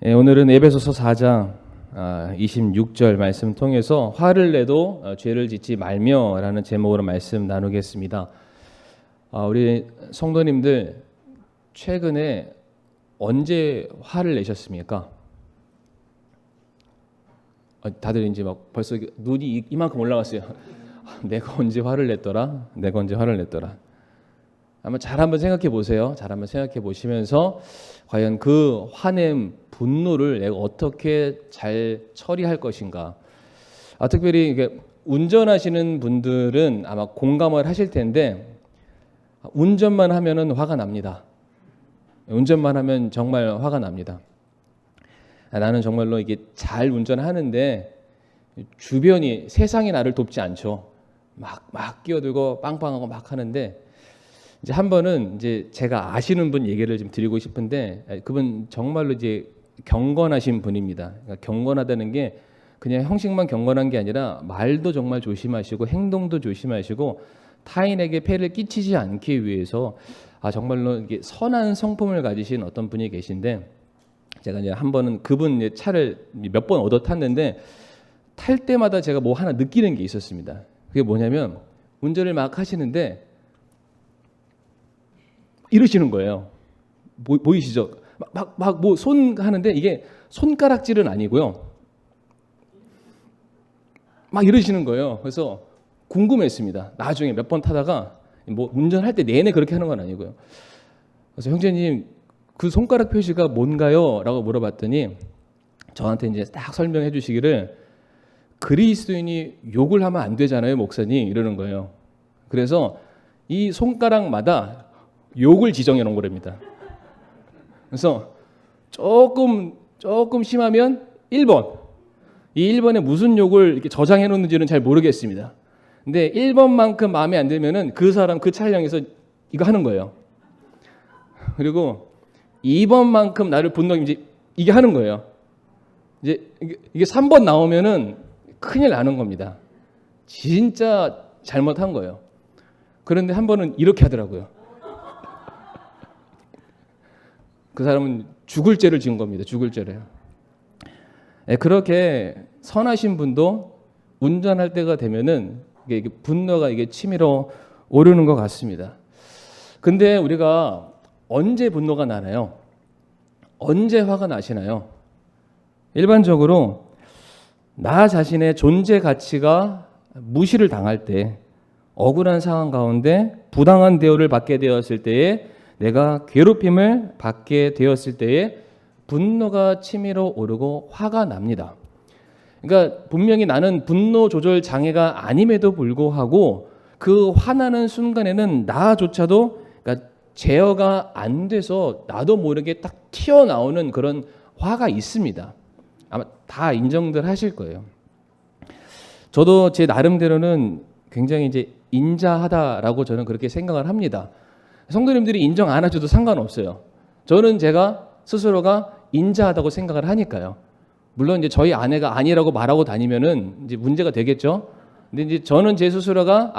오늘은 에베소서 4장 26절 말씀 통해서 화를 내도 죄를 짓지 말며라는 제목으로 말씀 나누겠습니다. 우리 성도님들 최근에 언제 화를 내셨습니까? 다들 이제 막 벌써 눈이 이만큼 올라갔어요. 내가 언제 화를 냈더라? 내가 언제 화를 냈더라? 아마 잘 한번 생각해 보세요. 잘 한번 생각해 보시면서 과연 그 화냄, 분노를 내가 어떻게 잘 처리할 것인가. 특별히 이게 운전하시는 분들은 아마 공감을 하실 텐데 운전만 하면은 화가 납니다. 운전만 하면 정말 화가 납니다. 나는 정말로 이게 잘 운전하는데 주변이 세상이 나를 돕지 않죠. 막 끼어들고 빵빵하고 막 하는데 이제 한 번은 이제 제가 아시는 분 얘기를 좀 드리고 싶은데 그분 정말로 이제 경건하신 분입니다. 그러니까 경건하다는 게 그냥 형식만 경건한 게 아니라 말도 정말 조심하시고 행동도 조심하시고 타인에게 폐를 끼치지 않기 위해서 정말로 이게 선한 성품을 가지신 어떤 분이 계신데 제가 이제 한 번은 그분 차를 몇 번 얻어 탔는데 탈 때마다 제가 뭐 하나 느끼는 게 있었습니다. 그게 뭐냐면 운전을 막 하시는데 이러시는 거예요. 보이시죠? 막 뭐 손 하는데 이게 손가락질은 아니고요. 막 이러시는 거예요. 그래서 궁금했습니다. 나중에 몇 번 타다가 뭐 운전할 때 내내 그렇게 하는 건 아니고요. 그래서 형제님 그 손가락 표시가 뭔가요? 라고 물어봤더니 저한테 이제 딱 설명해 주시기를 그리스도인이 욕을 하면 안 되잖아요, 목사님 이러는 거예요. 그래서 이 손가락마다 욕을 지정해 놓은 거랍니다. 그래서 조금 심하면 1번. 이 1번에 무슨 욕을 이렇게 저장해 놓는지는 잘 모르겠습니다. 근데 1번만큼 마음에 안 들면은 그 사람 그 차량에서 이거 하는 거예요. 그리고 2번만큼 나를 분노하게 이제 이게 하는 거예요. 이제 이게 3번 나오면은 큰일 나는 겁니다. 진짜 잘못한 거예요. 그런데 한 번은 이렇게 하더라고요. 그 사람은 죽을 죄를 지은 겁니다. 죽을 죄를. 그렇게 선하신 분도 운전할 때가 되면은 이게 분노가 이게 치밀어 오르는 것 같습니다. 근데 우리가 언제 분노가 나나요? 언제 화가 나시나요? 일반적으로 나 자신의 존재 가치가 무시를 당할 때, 억울한 상황 가운데 부당한 대우를 받게 되었을 때에, 내가 괴롭힘을 받게 되었을 때에 분노가 치밀어 오르고 화가 납니다. 그러니까 분명히 나는 분노 조절 장애가 아님에도 불구하고 그 화나는 순간에는 나조차도 그러니까 제어가 안 돼서 나도 모르게 딱 튀어나오는 그런 화가 있습니다. 아마 다 인정들 하실 거예요. 저도 제 나름대로는 굉장히 이제 인자하다라고 저는 그렇게 생각을 합니다. 성도님들이 인정 안 해줘도 상관없어요. 저는 제가 스스로가 인자하다고 생각을 하니까요. 물론 이제 저희 아내가 아니라고 말하고 다니면은 이제 문제가 되겠죠. 근데 이제 저는 제 스스로가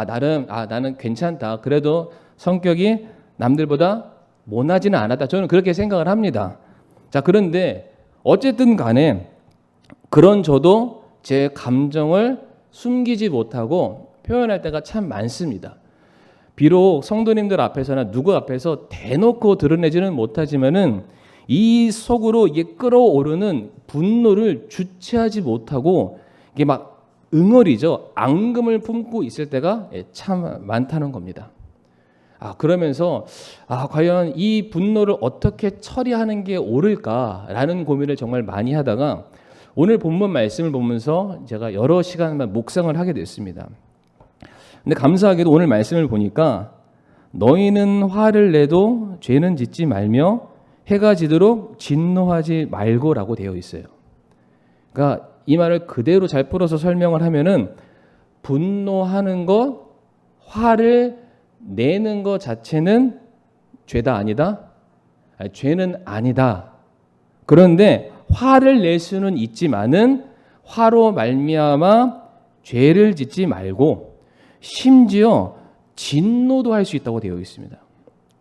나는 괜찮다. 그래도 성격이 남들보다 못나지는 않았다. 저는 그렇게 생각을 합니다. 자, 그런데 어쨌든 간에 그런 저도 제 감정을 숨기지 못하고 표현할 때가 참 많습니다. 비록 성도님들 앞에서나 누구 앞에서 대놓고 드러내지는 못하지만은 이 속으로 이게 끌어오르는 분노를 주체하지 못하고 이게 막 응어리죠. 앙금을 품고 있을 때가 참 많다는 겁니다. 그러면서 과연 이 분노를 어떻게 처리하는 게 옳을까라는 고민을 정말 많이 하다가 오늘 본문 말씀을 보면서 제가 여러 시간만 묵상을 하게 됐습니다. 근데 감사하게도 오늘 말씀을 보니까 너희는 화를 내도 죄는 짓지 말며 해가 지도록 진노하지 말고라고 되어 있어요. 그러니까 이 말을 그대로 잘 풀어서 설명을 하면은 분노하는 것, 화를 내는 것 자체는 죄다 아니다? 죄는 아니다. 그런데 화를 낼 수는 있지만은 화로 말미암아 죄를 짓지 말고 심지어 진노도 할 수 있다고 되어 있습니다.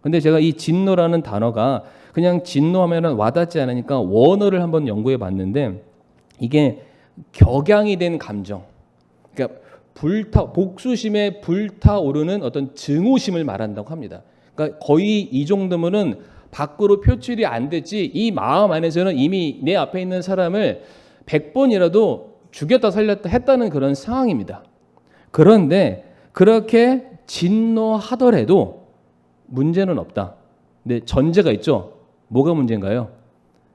근데 제가 이 진노라는 단어가 그냥 진노하면 와닿지 않으니까 원어를 한번 연구해 봤는데 이게 격양이 된 감정, 그러니까 복수심에 불타오르는 어떤 증오심을 말한다고 합니다. 그러니까 거의 이 정도면은 밖으로 표출이 안 됐지 이 마음 안에서는 이미 내 앞에 있는 사람을 100번이라도 죽였다 살렸다 했다는 그런 상황입니다. 그런데 그렇게 진노하더라도 문제는 없다. 근데 전제가 있죠. 뭐가 문제인가요?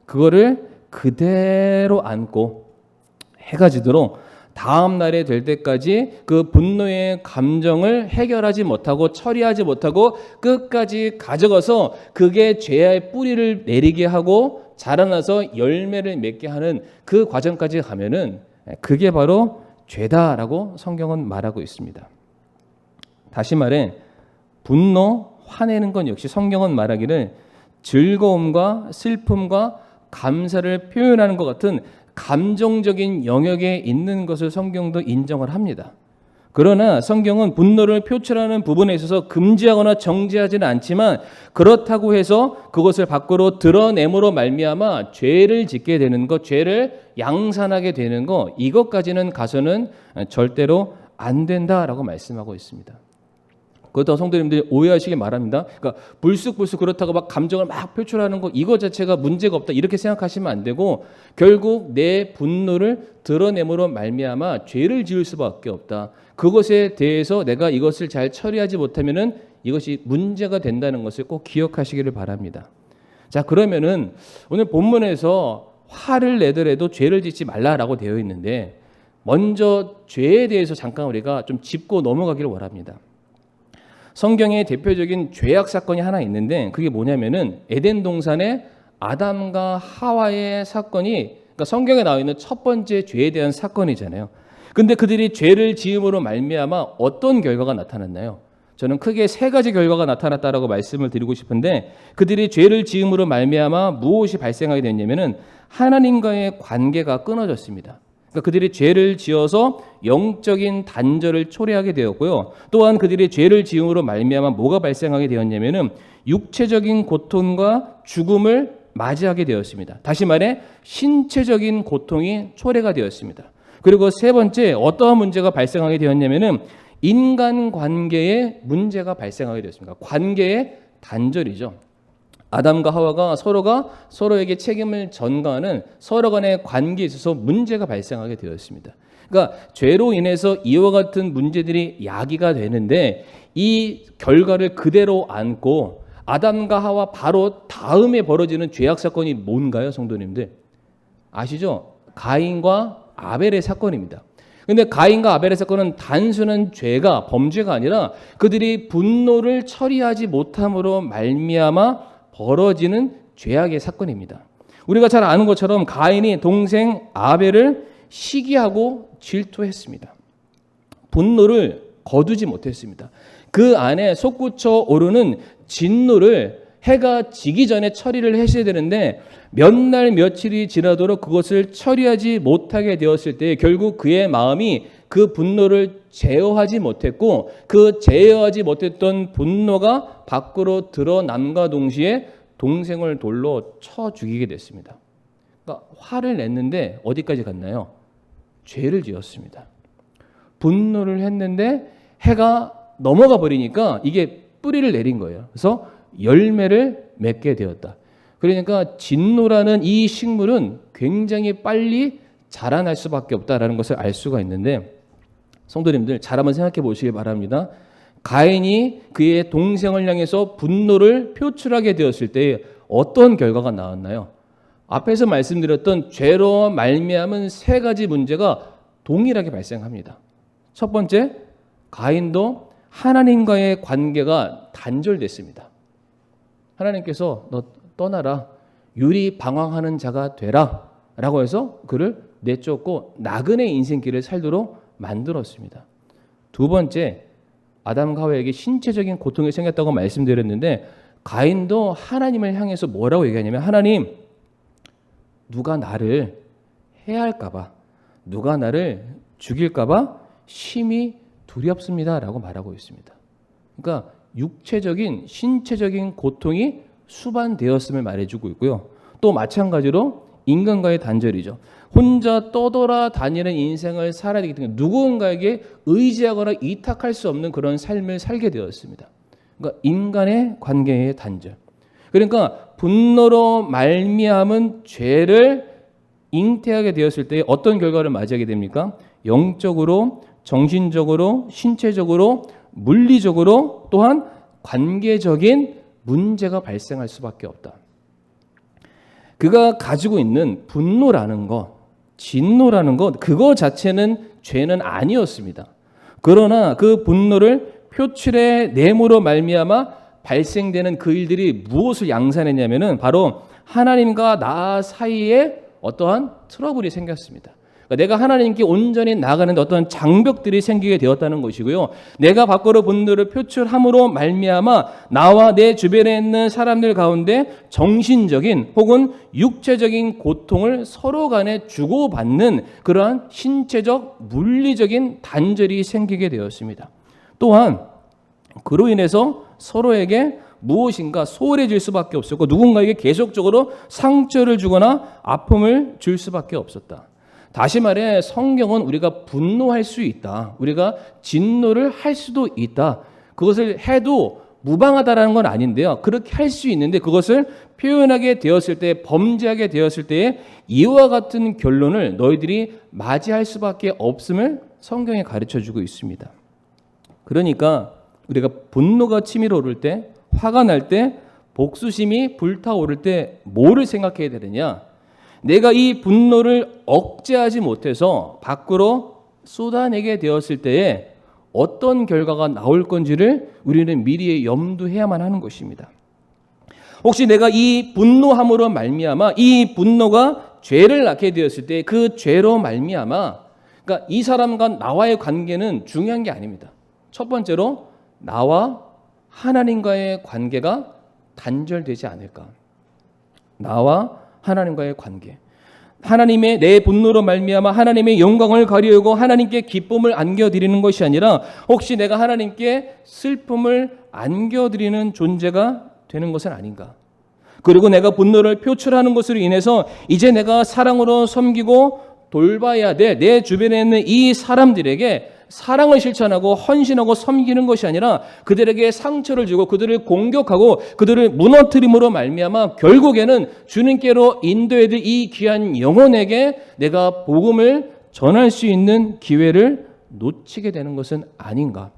그거를 그대로 안고 해가 지도록 다음 날에 될 때까지 그 분노의 감정을 해결하지 못하고 처리하지 못하고 끝까지 가져가서 그게 죄의 뿌리를 내리게 하고 자라나서 열매를 맺게 하는 그 과정까지 가면은 그게 바로 죄다라고 성경은 말하고 있습니다. 다시 말해 분노, 화내는 건 역시 성경은 말하기를 즐거움과 슬픔과 감사를 표현하는 것 같은 감정적인 영역에 있는 것을 성경도 인정을 합니다. 그러나 성경은 분노를 표출하는 부분에 있어서 금지하거나 정지하지는 않지만 그렇다고 해서 그것을 밖으로 드러냄으로 말미암아 죄를 짓게 되는 것, 죄를 양산하게 되는 것, 이것까지는 가서는 절대로 안 된다라고 말씀하고 있습니다. 그렇다고 성도님들이 오해하시길 바랍니다. 그러니까 불쑥불쑥 그렇다고 막 감정을 막 표출하는 거 이거 자체가 문제가 없다 이렇게 생각하시면 안 되고 결국 내 분노를 드러냄으로 말미암아 죄를 지을 수밖에 없다. 그것에 대해서 내가 이것을 잘 처리하지 못하면은 이것이 문제가 된다는 것을 꼭 기억하시기를 바랍니다. 자, 그러면은 오늘 본문에서 화를 내더라도 죄를 짓지 말라라고 되어 있는데 먼저 죄에 대해서 잠깐 우리가 좀 짚고 넘어가기를 원합니다. 성경의 대표적인 죄악 사건이 하나 있는데 그게 뭐냐면은 에덴 동산의 아담과 하와의 사건이 그러니까 성경에 나와 있는 첫 번째 죄에 대한 사건이잖아요. 근데 그들이 죄를 지음으로 말미암아 어떤 결과가 나타났나요? 저는 크게 세 가지 결과가 나타났다라고 말씀을 드리고 싶은데 그들이 죄를 지음으로 말미암아 무엇이 발생하게 됐냐면은 하나님과의 관계가 끊어졌습니다. 그러니까 그들이 죄를 지어서 영적인 단절을 초래하게 되었고요. 또한 그들이 죄를 지음으로 말미암아 뭐가 발생하게 되었냐면은 육체적인 고통과 죽음을 맞이하게 되었습니다. 다시 말해 신체적인 고통이 초래가 되었습니다. 그리고 세 번째 어떠한 문제가 발생하게 되었냐면은 인간 관계에 문제가 발생하게 되었습니다. 관계의 단절이죠. 아담과 하와가 서로가 서로에게 책임을 전가하는 서로 간의 관계에 있어서 문제가 발생하게 되었습니다. 그러니까 죄로 인해서 이와 같은 문제들이 야기가 되는데 이 결과를 그대로 안고 아담과 하와 바로 다음에 벌어지는 죄악 사건이 뭔가요, 성도님들? 아시죠? 가인과 아벨의 사건입니다. 근데 가인과 아벨의 사건은 단순한 죄가 범죄가 아니라 그들이 분노를 처리하지 못함으로 말미암아 벌어지는 죄악의 사건입니다. 우리가 잘 아는 것처럼 가인이 동생 아벨을 시기하고 질투했습니다. 분노를 거두지 못했습니다. 그 안에 솟구쳐 오르는 진노를 해가 지기 전에 처리를 했어야 되는데 몇 날 며칠이 지나도록 그것을 처리하지 못하게 되었을 때 결국 그의 마음이 그 분노를 제어하지 못했고 그 제어하지 못했던 분노가 밖으로 드러남과 동시에 동생을 돌로 쳐 죽이게 됐습니다. 그러니까 화를 냈는데 어디까지 갔나요? 죄를 지었습니다. 분노를 했는데 해가 넘어가 버리니까 이게 뿌리를 내린 거예요. 그래서 열매를 맺게 되었다. 그러니까 진노라는 이 식물은 굉장히 빨리 자라날 수밖에 없다라는 것을 알 수가 있는데 성도님들 잘 한번 생각해 보시기 바랍니다. 가인이 그의 동생을 향해서 분노를 표출하게 되었을 때 어떤 결과가 나왔나요? 앞에서 말씀드렸던 죄로 말미암은 세 가지 문제가 동일하게 발생합니다. 첫 번째, 가인도 하나님과의 관계가 단절됐습니다. 하나님께서 너 떠나라, 유리 방황하는 자가 되라 라고 해서 그를 내쫓고 나그네 인생길을 살도록 만들었습니다. 두 번째, 아담과 하와에게 신체적인 고통이 생겼다고 말씀드렸는데 가인도 하나님을 향해서 뭐라고 얘기하냐면 하나님, 누가 나를 해할까 봐, 누가 나를 죽일까 봐 심히 두렵습니다 라고 말하고 있습니다. 그러니까 육체적인 신체적인 고통이 수반되었음을 말해주고 있고요. 또 마찬가지로 인간과의 단절이죠. 혼자 떠돌아다니는 인생을 살아야 되기 때문에 누군가에게 의지하거나 이탁할 수 없는 그런 삶을 살게 되었습니다. 그러니까 인간의 관계의 단절. 그러니까 분노로 말미암은 죄를 잉태하게 되었을 때 어떤 결과를 맞이하게 됩니까? 영적으로, 정신적으로, 신체적으로, 물리적으로 또한 관계적인 문제가 발생할 수밖에 없다. 그가 가지고 있는 분노라는 것, 진노라는 것, 그거 자체는 죄는 아니었습니다. 그러나 그 분노를 표출해 내므로 말미암아 발생되는 그 일들이 무엇을 양산했냐면은 바로 하나님과 나 사이에 어떠한 트러블이 생겼습니다. 그러니까 내가 하나님께 온전히 나아가는 어떤 장벽들이 생기게 되었다는 것이고요. 내가 밖으로 분노를 표출함으로 말미암아 나와 내 주변에 있는 사람들 가운데 정신적인 혹은 육체적인 고통을 서로 간에 주고받는 그러한 신체적, 물리적인 단절이 생기게 되었습니다. 또한 그로 인해서 서로에게 무엇인가 소홀해질 수밖에 없었고 누군가에게 계속적으로 상처를 주거나 아픔을 줄 수밖에 없었다. 다시 말해 성경은 우리가 분노할 수 있다. 우리가 진노를 할 수도 있다. 그것을 해도 무방하다라는 건 아닌데요. 그렇게 할 수 있는데 그것을 표현하게 되었을 때, 범죄하게 되었을 때에 이와 같은 결론을 너희들이 맞이할 수밖에 없음을 성경에 가르쳐주고 있습니다. 그러니까 우리가 분노가 치밀어 오를 때, 화가 날 때, 복수심이 불타오를 때 뭐를 생각해야 되느냐? 내가 이 분노를 억제하지 못해서 밖으로 쏟아내게 되었을 때에 어떤 결과가 나올 건지를 우리는 미리 염두해야만 하는 것입니다. 혹시 내가 이 분노함으로 말미암아 이 분노가 죄를 낳게 되었을 때 그 죄로 말미암아 그러니까 이 사람과 나와의 관계는 중요한 게 아닙니다. 첫 번째로 나와 하나님과의 관계가 단절되지 않을까. 나와 하나님과의 관계. 하나님의 내 분노로 말미암아 하나님의 영광을 가리우고 하나님께 기쁨을 안겨드리는 것이 아니라 혹시 내가 하나님께 슬픔을 안겨드리는 존재가 되는 것은 아닌가. 그리고 내가 분노를 표출하는 것으로 인해서 이제 내가 사랑으로 섬기고 돌봐야 될 내 주변에 있는 이 사람들에게 사랑을 실천하고 헌신하고 섬기는 것이 아니라 그들에게 상처를 주고 그들을 공격하고 그들을 무너뜨림으로 말미암아 결국에는 주님께로 인도해야 될 이 귀한 영혼에게 내가 복음을 전할 수 있는 기회를 놓치게 되는 것은 아닌가.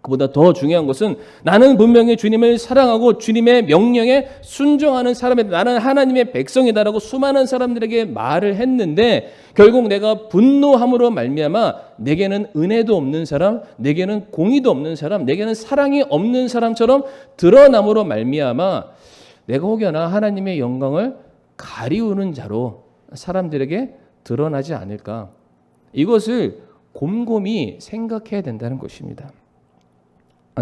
그보다 더 중요한 것은 나는 분명히 주님을 사랑하고 주님의 명령에 순종하는 사람이다. 나는 하나님의 백성이다라고 수많은 사람들에게 말을 했는데 결국 내가 분노함으로 말미암아 내게는 은혜도 없는 사람, 내게는 공의도 없는 사람, 내게는 사랑이 없는 사람처럼 드러남으로 말미암아 내가 혹여나 하나님의 영광을 가리우는 자로 사람들에게 드러나지 않을까. 이것을 곰곰이 생각해야 된다는 것입니다.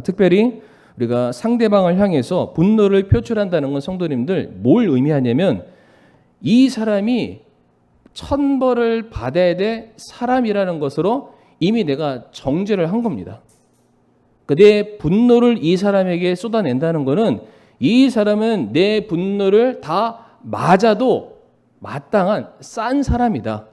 특별히 우리가 상대방을 향해서 분노를 표출한다는 건 성도님들 뭘 의미하냐면 이 사람이 천벌을 받아야 될 사람이라는 것으로 이미 내가 정죄를 한 겁니다. 내 분노를 이 사람에게 쏟아낸다는 것은 이 사람은 내 분노를 다 맞아도 마땅한 싼 사람이다.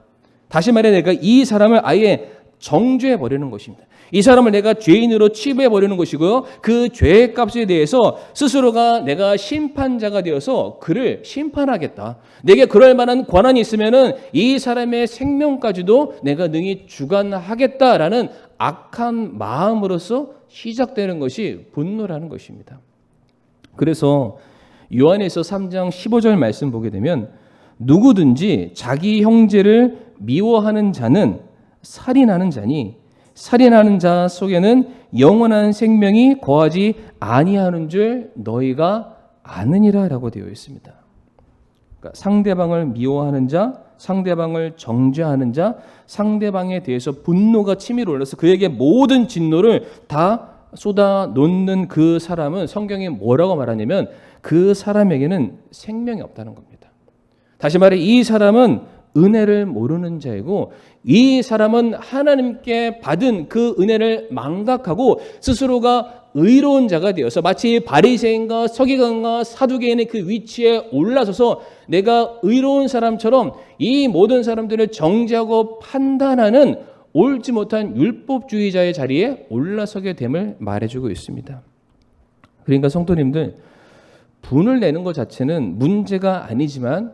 다시 말해 내가 이 사람을 아예 정죄해 버리는 것입니다. 이 사람을 내가 죄인으로 취급해 버리는 것이고요. 그 죄의 값에 대해서 스스로가 내가 심판자가 되어서 그를 심판하겠다. 내게 그럴 만한 권한이 있으면은 이 사람의 생명까지도 내가 능히 주관하겠다라는 악한 마음으로서 시작되는 것이 분노라는 것입니다. 그래서 요한일서 3장 15절 말씀 보게 되면 누구든지 자기 형제를 미워하는 자는 살인하는 자니 살인하는 자 속에는 영원한 생명이 거하지 아니하는 줄 너희가 아느니라라고 되어 있습니다. 그러니까 상대방을 미워하는 자, 상대방을 정죄하는 자, 상대방에 대해서 분노가 치밀어 올라서 그에게 모든 진노를 다 쏟아 놓는 그 사람은 성경이 뭐라고 말하냐면 그 사람에게는 생명이 없다는 겁니다. 다시 말해 이 사람은 은혜를 모르는 자이고 이 사람은 하나님께 받은 그 은혜를 망각하고 스스로가 의로운 자가 되어서 마치 바리새인과 서기관과 사두개인의 그 위치에 올라서서 내가 의로운 사람처럼 이 모든 사람들을 정죄하고 판단하는 옳지 못한 율법주의자의 자리에 올라서게 됨을 말해주고 있습니다. 그러니까 성도님들, 분을 내는 것 자체는 문제가 아니지만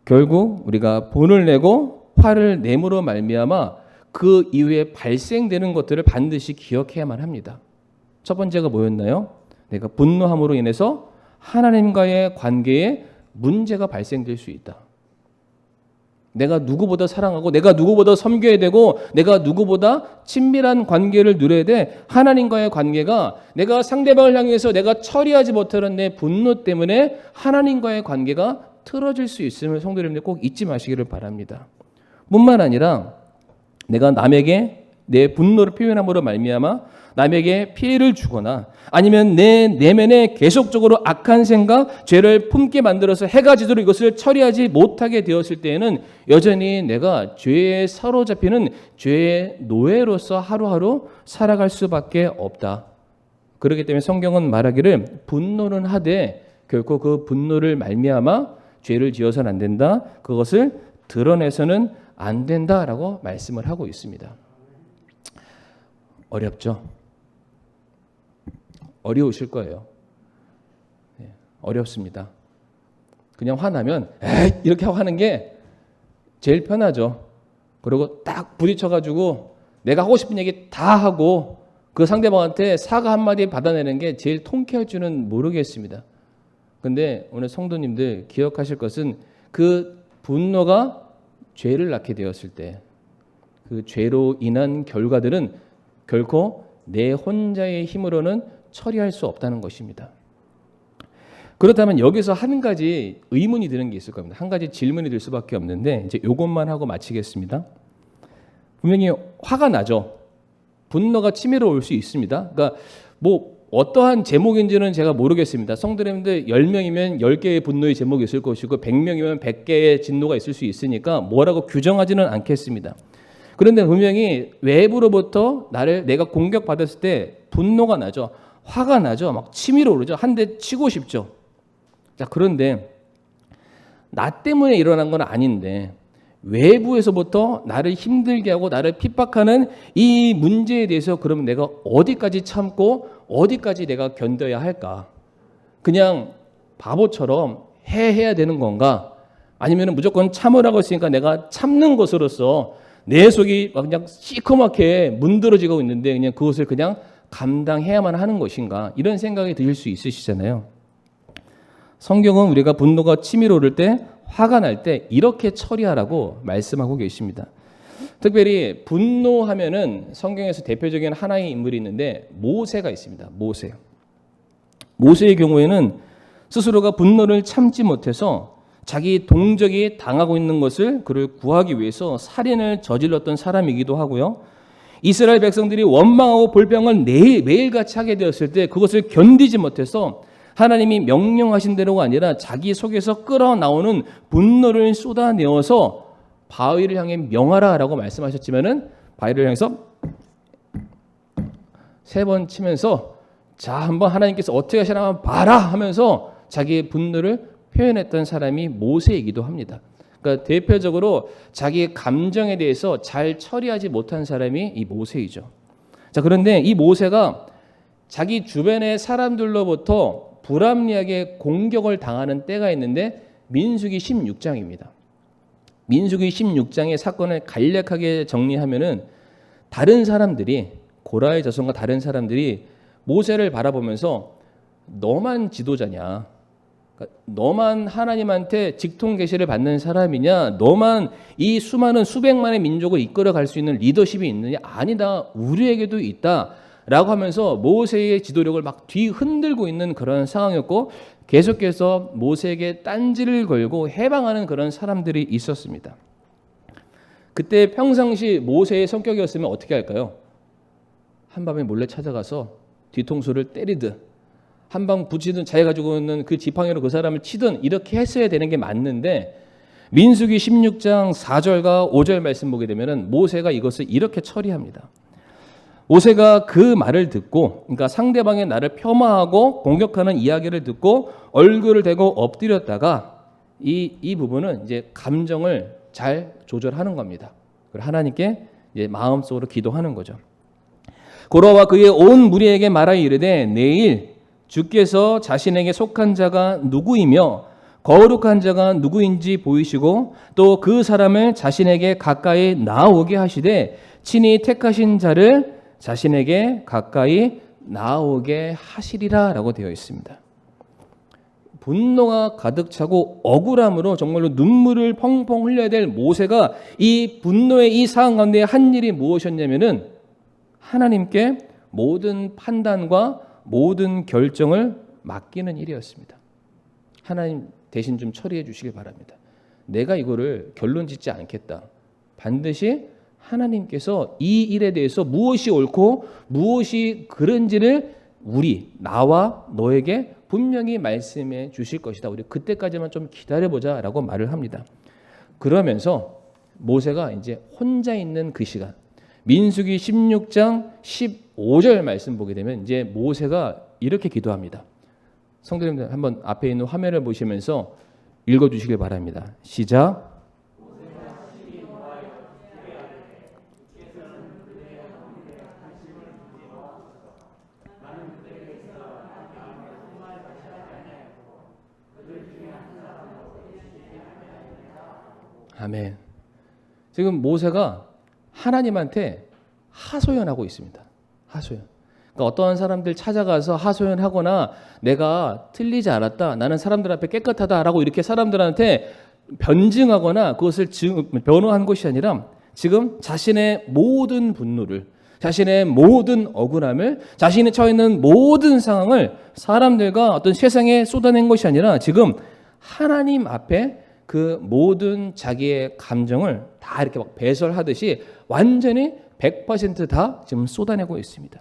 결국 우리가 분을 내고 화를 내므로 말미암아 그 이후에 발생되는 것들을 반드시 기억해야만 합니다. 첫 번째가 뭐였나요? 내가 분노함으로 인해서 하나님과의 관계에 문제가 발생될 수 있다. 내가 누구보다 사랑하고 내가 누구보다 섬겨야 되고 내가 누구보다 친밀한 관계를 누려야 돼. 하나님과의 관계가 내가 상대방을 향해서 내가 처리하지 못하는 내 분노 때문에 하나님과의 관계가 틀어질 수 있음을 성도 여러분들 꼭 잊지 마시기를 바랍니다. 뿐만 아니라 내가 남에게 내 분노를 표현함으로 말미암아 남에게 피해를 주거나 아니면 내 내면에 계속적으로 악한 생각, 죄를 품게 만들어서 해가 지도록 이것을 처리하지 못하게 되었을 때에는 여전히 내가 죄에 사로잡히는 죄의 노예로서 하루하루 살아갈 수밖에 없다. 그렇기 때문에 성경은 말하기를 분노는 하되 결코 그 분노를 말미암아 죄를 지어서는 안 된다. 그것을 드러내서는 안 된다라고 말씀을 하고 있습니다. 어렵죠? 어려우실 거예요. 어렵습니다. 그냥 화나면 에이 이렇게 하는 게 제일 편하죠. 그리고 딱 부딪혀가지고 내가 하고 싶은 얘기 다 하고 그 상대방한테 사과 한마디 받아내는 게 제일 통쾌할 줄은 모르겠습니다. 근데 오늘 성도님들 기억하실 것은 그 분노가 죄를 낳게 되었을 때 그 죄로 인한 결과들은 결코 내 혼자의 힘으로는 처리할 수 없다는 것입니다. 그렇다면 여기서 한 가지 의문이 드는 게 있을 겁니다. 한 가지 질문이 들 수밖에 없는데 이제 이것만 하고 마치겠습니다. 분명히 화가 나죠. 분노가 치밀어 올 수 있습니다. 그러니까 뭐 어떠한 제목인지는 제가 모르겠습니다. 성도님들 10명이면 10개의 분노의 제목이 있을 것이고 100명이면 100개의 진노가 있을 수 있으니까 뭐라고 규정하지는 않겠습니다. 그런데 분명히 외부로부터 내가 공격받았을 때 분노가 나죠. 화가 나죠. 막 치밀어 오르죠. 한 대 치고 싶죠. 자, 그런데 나 때문에 일어난 건 아닌데 외부에서부터 나를 힘들게 하고 나를 핍박하는 이 문제에 대해서 그러면 내가 어디까지 참고 어디까지 내가 견뎌야 할까? 그냥 바보처럼 해야 되는 건가? 아니면 무조건 참으라고 했으니까 내가 참는 것으로서 내 속이 막 그냥 시커멓게 문드러지고 있는데 그냥 그것을 그냥 감당해야만 하는 것인가? 이런 생각이 드실 수 있으시잖아요. 성경은 우리가 분노가 치밀어 오를 때 화가 날 때 이렇게 처리하라고 말씀하고 계십니다. 특별히 분노하면은 성경에서 대표적인 하나의 인물이 있는데 모세가 있습니다. 모세의 경우에는 스스로가 분노를 참지 못해서 자기 동족이 당하고 있는 것을 그를 구하기 위해서 살인을 저질렀던 사람이기도 하고요. 이스라엘 백성들이 원망하고 볼병을 매일같이 하게 되었을 때 그것을 견디지 못해서 하나님이 명령하신 대로가 아니라 자기 속에서 끌어나오는 분노를 쏟아내어서 바위를 향해 명하라라고 말씀하셨지만은 바위를 향해서 3번 치면서 자 한번 하나님께서 어떻게 하시나 한번 봐라 하면서 자기의 분노를 표현했던 사람이 모세이기도 합니다. 그러니까 대표적으로 자기의 감정에 대해서 잘 처리하지 못한 사람이 이 모세이죠. 자, 그런데 이 모세가 자기 주변의 사람들로부터 불합리하게 공격을 당하는 때가 있는데 민수기 16장입니다. 민수기 16장의 사건을 간략하게 정리하면은 다른 사람들이 고라의 자손과 다른 사람들이 모세를 바라보면서 너만 지도자냐? 그러니까 너만 하나님한테 직통 계시를 받는 사람이냐? 너만 이 수많은 수백만의 민족을 이끌어갈 수 있는 리더십이 있느냐? 아니다. 우리에게도 있다. 라고 하면서 모세의 지도력을 막 뒤흔들고 있는 그런 상황이었고 계속해서 모세에게 딴지를 걸고 해방하는 그런 사람들이 있었습니다. 그때 평상시 모세의 성격이었으면 어떻게 할까요? 한밤에 몰래 찾아가서 뒤통수를 때리듯 한방 붙이든 자기가 가지고 있는 그 지팡이로 그 사람을 치든 이렇게 했어야 되는 게 맞는데 민수기 16장 4절과 5절 말씀 보게 되면은 모세가 이것을 이렇게 처리합니다. 모세가 그 말을 듣고, 그러니까 상대방의 나를 폄하하고 공격하는 이야기를 듣고 얼굴을 대고 엎드렸다가 이 부분은 이제 감정을 잘 조절하는 겁니다. 그리고 하나님께 이제 마음속으로 기도하는 거죠. 고라와 그의 온 무리에게 말하여 이르되 내일 주께서 자신에게 속한 자가 누구이며 거룩한 자가 누구인지 보이시고 또 그 사람을 자신에게 가까이 나오게 하시되 친히 택하신 자를 자신에게 가까이 나오게 하시리라 라고 되어 있습니다. 분노가 가득 차고 억울함으로 정말로 눈물을 펑펑 흘려야 될 모세가 이 분노의 이 상황 가운데 한 일이 무엇이었냐면은 하나님께 모든 판단과 모든 결정을 맡기는 일이었습니다. 하나님 대신 좀 처리해 주시길 바랍니다. 내가 이거를 결론 짓지 않겠다. 반드시 하나님께서 이 일에 대해서 무엇이 옳고 무엇이 그른지를 나와 너에게 분명히 말씀해 주실 것이다. 우리 그때까지만 좀 기다려보자 라고 말을 합니다. 그러면서 모세가 이제 혼자 있는 그 시간, 민수기 16장 15절 말씀 보게 되면 이제 모세가 이렇게 기도합니다. 성도님들 한번 앞에 있는 화면을 보시면서 읽어주시길 바랍니다. 시작. 아멘. 지금 모세가 하나님한테 하소연하고 있습니다. 하소연. 그러니까 어떠한 사람들 찾아가서 하소연하거나 내가 틀리지 않았다. 나는 사람들 앞에 깨끗하다라고 이렇게 사람들한테 변증하거나 그것을 변호한 것이 아니라 지금 자신의 모든 분노를, 자신의 모든 억울함을, 자신이 처해 있는 모든 상황을 사람들과 어떤 세상에 쏟아낸 것이 아니라 지금 하나님 앞에 그 모든 자기의 감정을 다 이렇게 막 배설하듯이 완전히 100% 지금 쏟아내고 있습니다.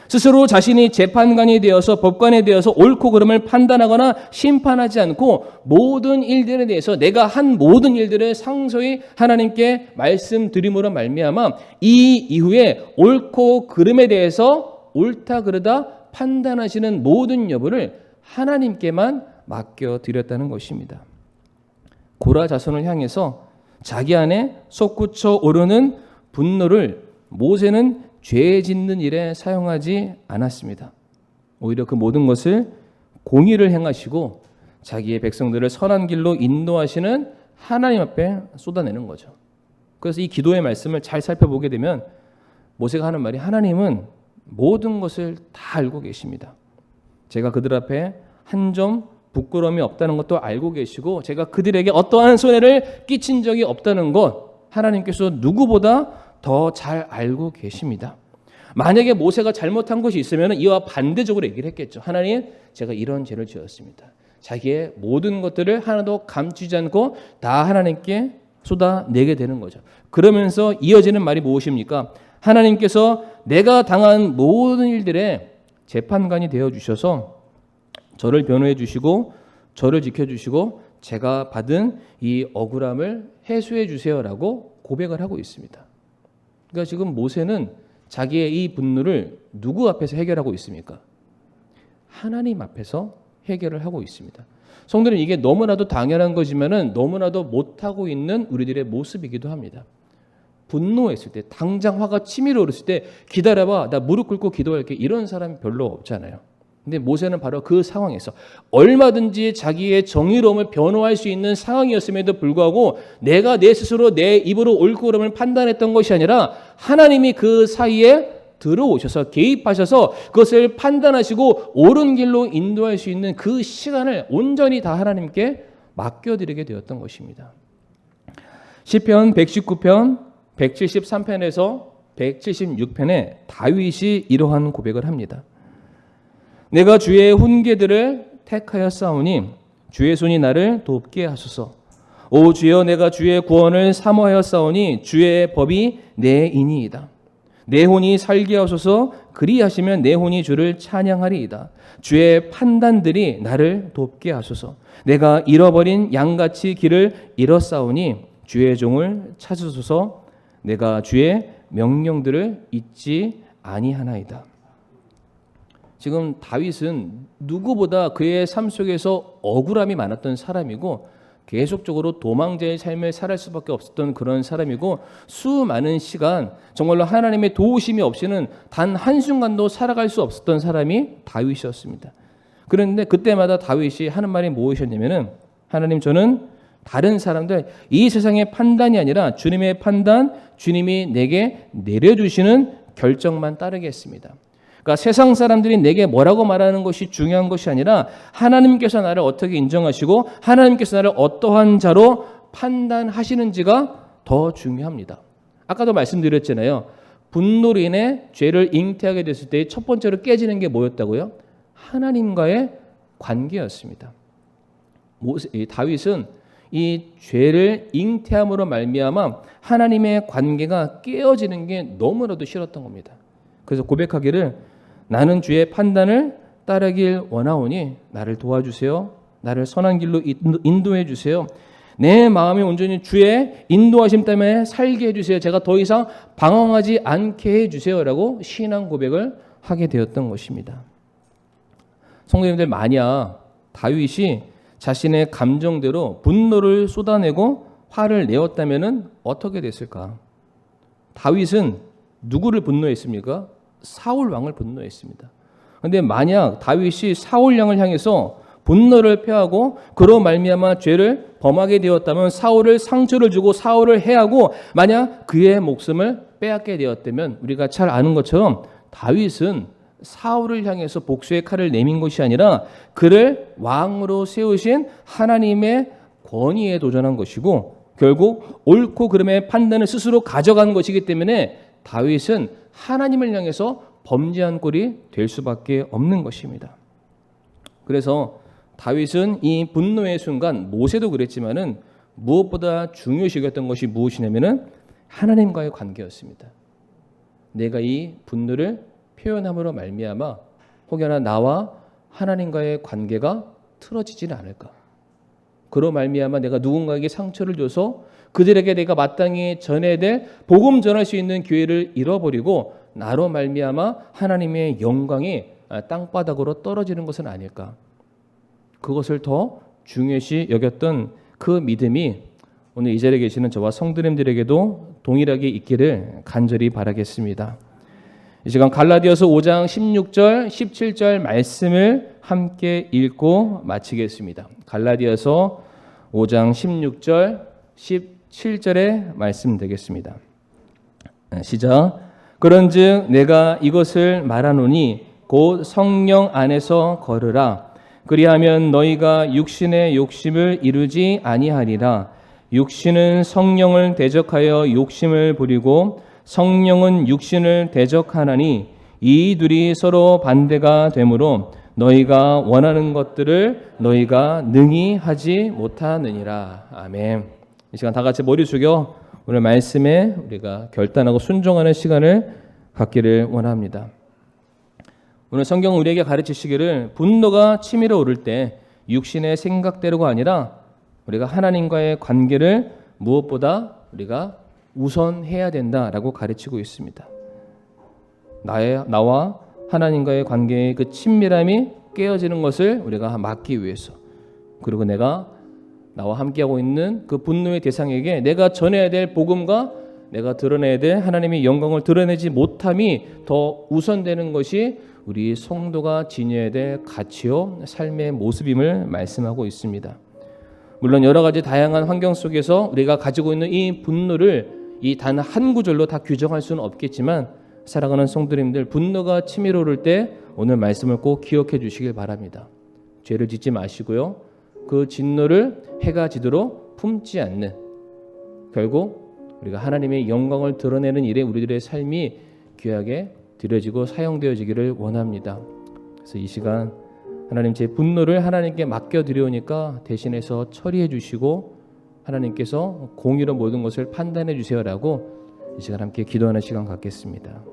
스스로 자신이 재판관이 되어서 법관이 되어서 옳고 그름을 판단하거나 심판하지 않고 모든 일들에 대해서 내가 한 모든 일들을 상소히 하나님께 말씀드림으로 말미암아 이 이후에 옳고 그름에 대해서 옳다 그르다 판단하시는 모든 여부를 하나님께만 맡겨드렸다는 것입니다. 고라 자손을 향해서 자기 안에 솟구쳐 오르는 분노를 모세는 죄 짓는 일에 사용하지 않았습니다. 오히려 그 모든 것을 공의를 행하시고 자기의 백성들을 선한 길로 인도하시는 하나님 앞에 쏟아내는 거죠. 그래서 이 기도의 말씀을 잘 살펴보게 되면 모세가 하는 말이 하나님은 모든 것을 다 알고 계십니다. 제가 그들 앞에 한 점 부끄러움이 없다는 것도 알고 계시고 제가 그들에게 어떠한 손해를 끼친 적이 없다는 것 하나님께서 누구보다 더 잘 알고 계십니다. 만약에 모세가 잘못한 것이 있으면 이와 반대적으로 얘기를 했겠죠. 하나님, 제가 이런 죄를 지었습니다. 자기의 모든 것들을 하나도 감추지 않고 다 하나님께 쏟아내게 되는 거죠. 그러면서 이어지는 말이 무엇입니까? 하나님께서 내가 당한 모든 일들의 재판관이 되어주셔서 저를 변호해 주시고 저를 지켜주시고 제가 받은 이 억울함을 해소해 주세요라고 고백을 하고 있습니다. 그러니까 지금 모세는 자기의 이 분노를 누구 앞에서 해결하고 있습니까? 하나님 앞에서 해결을 하고 있습니다. 성도는 이게 너무나도 당연한 거지만은 너무나도 못하고 있는 우리들의 모습이기도 합니다. 분노했을 때, 당장 화가 치밀어 오르실 때 기다려봐, 나 무릎 꿇고 기도할게 이런 사람이 별로 없잖아요. 근데 모세는 바로 그 상황에서 얼마든지 자기의 정의로움을 변호할 수 있는 상황이었음에도 불구하고 내가 내 스스로 내 입으로 옳고 그름을 판단했던 것이 아니라 하나님이 그 사이에 들어오셔서 개입하셔서 그것을 판단하시고 옳은 길로 인도할 수 있는 그 시간을 온전히 다 하나님께 맡겨드리게 되었던 것입니다. 시편 119편 173편에서 176편에 다윗이 이러한 고백을 합니다. 내가 주의 훈계들을 택하였사오니 주의 손이 나를 돕게 하소서. 오 주여, 내가 주의 구원을 사모하였사오니 주의 법이 내 인이이다. 내 혼이 살게 하소서. 그리하시면 내 혼이 주를 찬양하리이다. 주의 판단들이 나를 돕게 하소서. 내가 잃어버린 양같이 길을 잃었사오니 주의 종을 찾으소서. 내가 주의 명령들을 잊지 아니하나이다. 지금 다윗은 누구보다 그의 삶 속에서 억울함이 많았던 사람이고 계속적으로 도망자의 삶을 살할 수밖에 없었던 그런 사람이고 수많은 시간 정말로 하나님의 도우심이 없이는 단 한순간도 살아갈 수 없었던 사람이 다윗이었습니다. 그런데 그때마다 다윗이 하는 말이 무엇이었냐면은 하나님, 저는 다른 사람들, 이 세상의 판단이 아니라 주님의 판단, 주님이 내게 내려주시는 결정만 따르겠습니다. 그러니까 세상 사람들이 내게 뭐라고 말하는 것이 중요한 것이 아니라 하나님께서 나를 어떻게 인정하시고 하나님께서 나를 어떠한 자로 판단하시는지가 더 중요합니다. 아까도 말씀드렸잖아요. 분노로 인해 죄를 잉태하게 됐을 때 첫 번째로 깨지는 게 뭐였다고요? 하나님과의 관계였습니다. 다윗은 이 죄를 잉태함으로 말미암아 하나님의 관계가 깨어지는 게 너무나도 싫었던 겁니다. 그래서 고백하기를 나는 주의 판단을 따르길 원하오니 나를 도와주세요. 나를 선한 길로 인도해 주세요. 내 마음이 온전히 주의 인도하심 때문에 살게 해주세요. 제가 더 이상 방황하지 않게 해주세요라고 신앙 고백을 하게 되었던 것입니다. 성도님들, 만약 다윗이 자신의 감정대로 분노를 쏟아내고 화를 내었다면 어떻게 됐을까? 다윗은 누구를 분노했습니까? 사울 왕을 분노했습니다. 그런데 만약 다윗이 사울 왕을 향해서 분노를 표하고 그로 말미암아 죄를 범하게 되었다면 사울을 상처를 주고 사울을 해하고 만약 그의 목숨을 빼앗게 되었다면 우리가 잘 아는 것처럼 다윗은 사울을 향해서 복수의 칼을 내민 것이 아니라 그를 왕으로 세우신 하나님의 권위에 도전한 것이고 결국 옳고 그름의 판단을 스스로 가져간 것이기 때문에 다윗은 하나님을 향해서 범죄한 꼴이 될 수밖에 없는 것입니다. 그래서 다윗은 이 분노의 순간, 모세도 그랬지만은 무엇보다 중요시 여겼던 것이 무엇이냐면은 하나님과의 관계였습니다. 내가 이 분노를 표현함으로 말미암아 혹여나 나와 하나님과의 관계가 틀어지지는 않을까. 그로 말미암아 내가 누군가에게 상처를 줘서 그들에게 내가 마땅히 전해야 될 복음 전할 수 있는 기회를 잃어버리고 나로 말미암아 하나님의 영광이 땅바닥으로 떨어지는 것은 아닐까. 그것을 더 중요시 여겼던 그 믿음이 오늘 이 자리에 계시는 저와 성도님들에게도 동일하게 있기를 간절히 바라겠습니다. 이 시간 갈라디아서 5장 16절, 17절 말씀을 함께 읽고 마치겠습니다. 갈라디아서 5장 16절, 17절의 말씀 되겠습니다. 시작. 그런즉 내가 이것을 말하노니 곧 성령 안에서 걸으라. 그리하면 너희가 육신의 욕심을 이루지 아니하리라. 육신은 성령을 대적하여 욕심을 부리고 성령은 육신을 대적하나니 이 둘이 서로 반대가 되므로 너희가 원하는 것들을 너희가 능히 하지 못하느니라. 아멘. 이 시간 다 같이 머리 숙여 오늘 말씀에 우리가 결단하고 순종하는 시간을 갖기를 원합니다. 오늘 성경은 우리에게 가르치시기를 분노가 치밀어 오를 때 육신의 생각대로가 아니라 우리가 하나님과의 관계를 무엇보다 우리가 우선해야 된다라고 가르치고 있습니다. 나와 하나님과의 관계의 그 친밀함이 깨어지는 것을 우리가 막기 위해서, 그리고 내가 나와 함께하고 있는 그 분노의 대상에게 내가 전해야 될 복음과 내가 드러내야 될 하나님의 영광을 드러내지 못함이 더 우선되는 것이 우리 성도가 지녀야 될 가치요 삶의 모습임을 말씀하고 있습니다. 물론 여러 가지 다양한 환경 속에서 우리가 가지고 있는 이 분노를 이 단 한 구절로 다 규정할 수는 없겠지만 사랑하는 성도님들, 분노가 치밀어 오를 때 오늘 말씀을 꼭 기억해 주시길 바랍니다. 죄를 짓지 마시고요. 그 진노를 해가 지도록 품지 않는, 결국 우리가 하나님의 영광을 드러내는 일에 우리들의 삶이 귀하게 드려지고 사용되어지기를 원합니다. 그래서 이 시간 하나님, 제 분노를 하나님께 맡겨드리오니까 대신해서 처리해 주시고 하나님께서 공의로 모든 것을 판단해 주세요라고 이 시간 함께 기도하는 시간 갖겠습니다.